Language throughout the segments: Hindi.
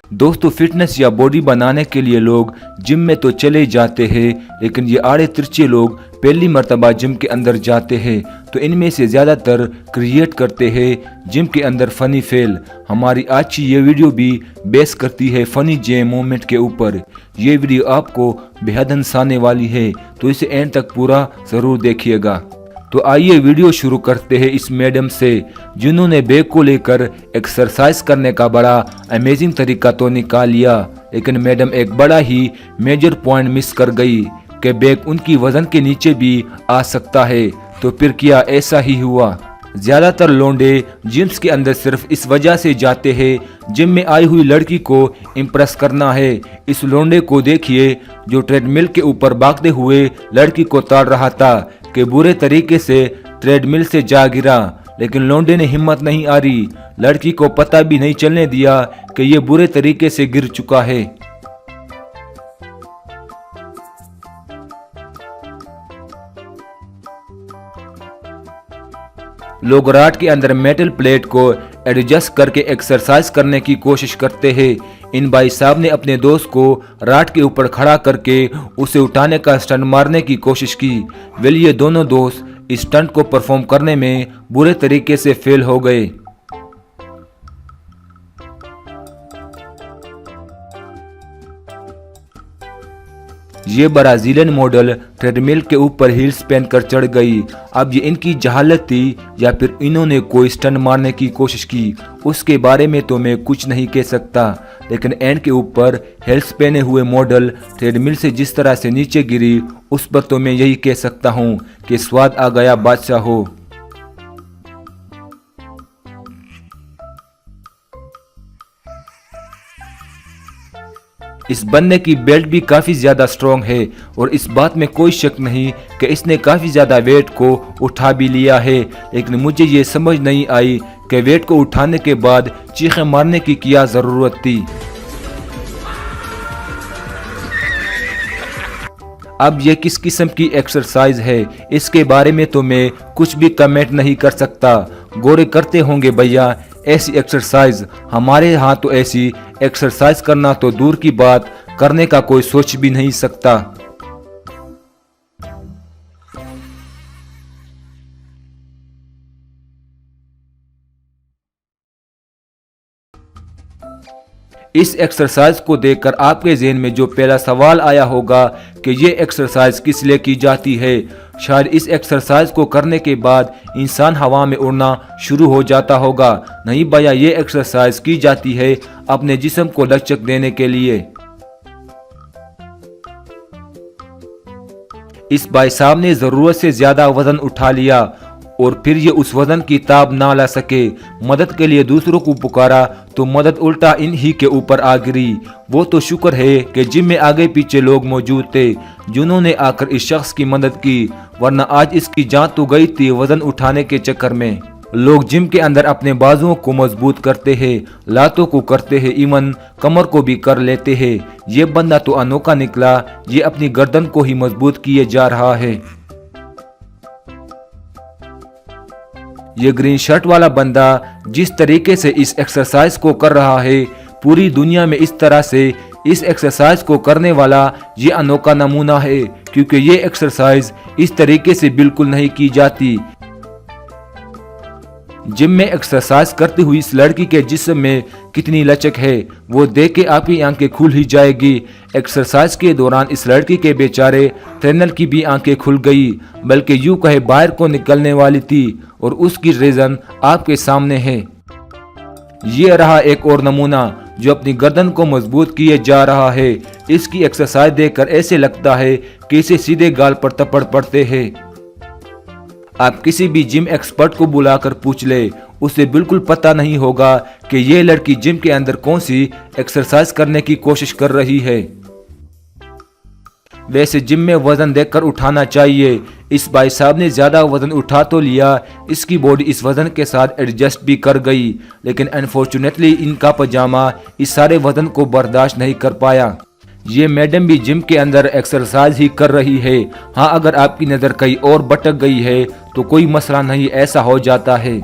दोस्तों, फिटनेस या बॉडी बनाने के लिए लोग जिम में तो चले जाते हैं, लेकिन ये आड़े तिरछे लोग पहली मर्तबा जिम के अंदर जाते हैं तो इनमें से ज़्यादातर क्रिएट करते हैं जिम के अंदर फ़नी फेल। हमारी आज की ये वीडियो भी बेस करती है फ़नी जे मोमेंट के ऊपर। ये वीडियो आपको बेहद हंसाने वाली है, तो इसे एंड तक पूरा ज़रूर देखिएगा। तो आइए वीडियो शुरू करते हैं इस मैडम से, जिन्होंने बैग को लेकर एक्सरसाइज करने का बड़ा अमेजिंग तरीका तो निकाल लिया, लेकिन मैडम एक बड़ा ही मेजर पॉइंट मिस कर गई कि बैग उनकी वजन के नीचे भी आ सकता है। तो फिर क्या ऐसा ही हुआ? ज्यादातर लौंडे जिम्स के अंदर सिर्फ इस वजह से जाते हैं जिम में आई हुई लड़की को इम्प्रेस करना है। इस लौंडे को देखिए जो ट्रेडमिल के ऊपर भागते हुए लड़की को ताड़ रहा था कि बुरे तरीके से ट्रेडमिल से जा गिरा, लेकिन लौंडे ने हिम्मत नहीं हारी, लड़की को पता भी नहीं चलने दिया कि ये बुरे तरीके से गिर चुका है। लोग राड के अंदर मेटल प्लेट को एडजस्ट करके एक्सरसाइज करने की कोशिश करते हैं। इन भाई साहब ने अपने दोस्त को राड के ऊपर खड़ा करके उसे उठाने का स्टंट मारने की कोशिश की। वेल ये दोनों दोस्त इस स्टंट को परफॉर्म करने में बुरे तरीके से फेल हो गए। ये ब्राजीलियन मॉडल ट्रेडमिल के ऊपर हील्स पहनकर चढ़ गई। अब ये इनकी जहालत थी या फिर इन्होंने कोई स्टंट मारने की कोशिश की, उसके बारे में तो मैं कुछ नहीं कह सकता, लेकिन एंड के ऊपर हील्स पहने हुए मॉडल ट्रेडमिल से जिस तरह से नीचे गिरी, उस पर तो मैं यही कह सकता हूँ कि स्वाद आ गया बादशाह हो। इस बंदे की बेल्ट भी काफ़ी ज़्यादा स्ट्रॉन्ग है और इस बात में कोई शक नहीं कि इसने काफ़ी ज़्यादा वेट को उठा भी लिया है, लेकिन मुझे ये समझ नहीं आई कि वेट को उठाने के बाद चीखें मारने की क्या ज़रूरत थी। अब ये किस किस्म की एक्सरसाइज है, इसके बारे में तो मैं कुछ भी कमेंट नहीं कर सकता। गोरे करते होंगे भैया ऐसी एक्सरसाइज, हमारे यहाँ तो ऐसी एक्सरसाइज करना तो दूर की बात, करने का कोई सोच भी नहीं सकता। इस एक्सरसाइज को देखकर आपके ज़हन में जो पहला सवाल आया होगा कि ये एक्सरसाइज किस लिए की जाती है। शायद इस एक्सरसाइज को करने के बाद इंसान हवा में उड़ना शुरू हो जाता होगा। नहीं भैया, ये एक्सरसाइज की जाती है अपने जिस्म को लचक देने के लिए। इस भाई साहब ने ज़रूरत से ज़्यादा वजन उठा लिया और फिर ये उस वजन की ताब ना ला सके। मदद के लिए दूसरों को पुकारा तो मदद उल्टा इन ही के ऊपर आ गिरी। वो तो शुक्र है कि जिम में आगे पीछे लोग मौजूद थे जिन्होंने आकर इस शख्स की मदद की, वरना आज इसकी जान तो गई थी वजन उठाने के चक्कर में। लोग जिम के अंदर अपने बाजुओं को मजबूत करते हैं, लातों को करते हैं, इवन कमर को भी कर लेते हैं। ये बंदा तो अनोखा निकला, ये अपनी गर्दन को ही मजबूत किए जा रहा है। ये ग्रीन शर्ट वाला बंदा जिस तरीके से इस एक्सरसाइज को कर रहा है, पूरी दुनिया में इस तरह से इस एक्सरसाइज को करने वाला ये अनोखा नमूना है, क्योंकि ये एक्सरसाइज इस तरीके से बिल्कुल नहीं की जाती। जिम में एक्सरसाइज करती हुई इस लड़की के जिस्म में कितनी लचक है, वो देख के आपकी आंखें खुल ही जाएगी। एक्सरसाइज के दौरान इस लड़की के बेचारे ट्रेनर की भी आंखें खुल गई, बल्कि यूं कहे बाहर को निकलने वाली थी, और उसकी रीजन आपके सामने है। ये रहा एक और नमूना जो अपनी गर्दन को मजबूत किए जा रहा है। इसकी एक्सरसाइज देखकर ऐसे लगता है कि इसे सीधे गाल पर थप्पड़ पड़ते हैं। आप किसी भी जिम एक्सपर्ट को बुलाकर पूछ ले, उसे बिल्कुल पता नहीं होगा कि ये लड़की जिम के अंदर कौन सी एक्सरसाइज करने की कोशिश कर रही है। वैसे जिम में वजन देखकर उठाना चाहिए। इस भाई साहब ने ज्यादा वजन उठा तो लिया, इसकी बॉडी इस वजन के साथ एडजस्ट भी कर गई, लेकिन अनफॉर्चुनेटली इनका पजामा इस सारे वजन को बर्दाश्त नहीं कर पाया। ये मैडम भी जिम के अंदर एक्सरसाइज ही कर रही है। हाँ, अगर आपकी नज़र कहीं और भटक गई है तो कोई मसला नहीं, ऐसा हो जाता है।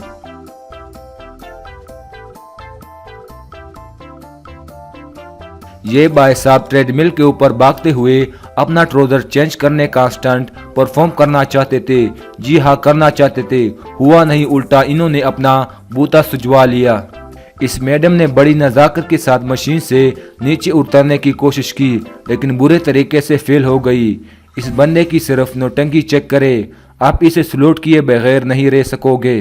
ये भाई साहब ट्रेडमिल के ऊपर भागते हुए अपना ट्राउजर चेंज करने का स्टंट परफॉर्म करना चाहते थे। जी हाँ, करना चाहते थे। हुआ नहीं, उल्टा इन्होंने अपना बूता सुझवा लिया। इस मैडम ने बड़ी नज़ाकत के साथ मशीन से नीचे उतरने की कोशिश की, लेकिन बुरे तरीके से फेल हो गई। इस बंदे की सिर्फ नौटंकी चेक करें, आप इसे सलूट किए बगैर नहीं रह सकोगे।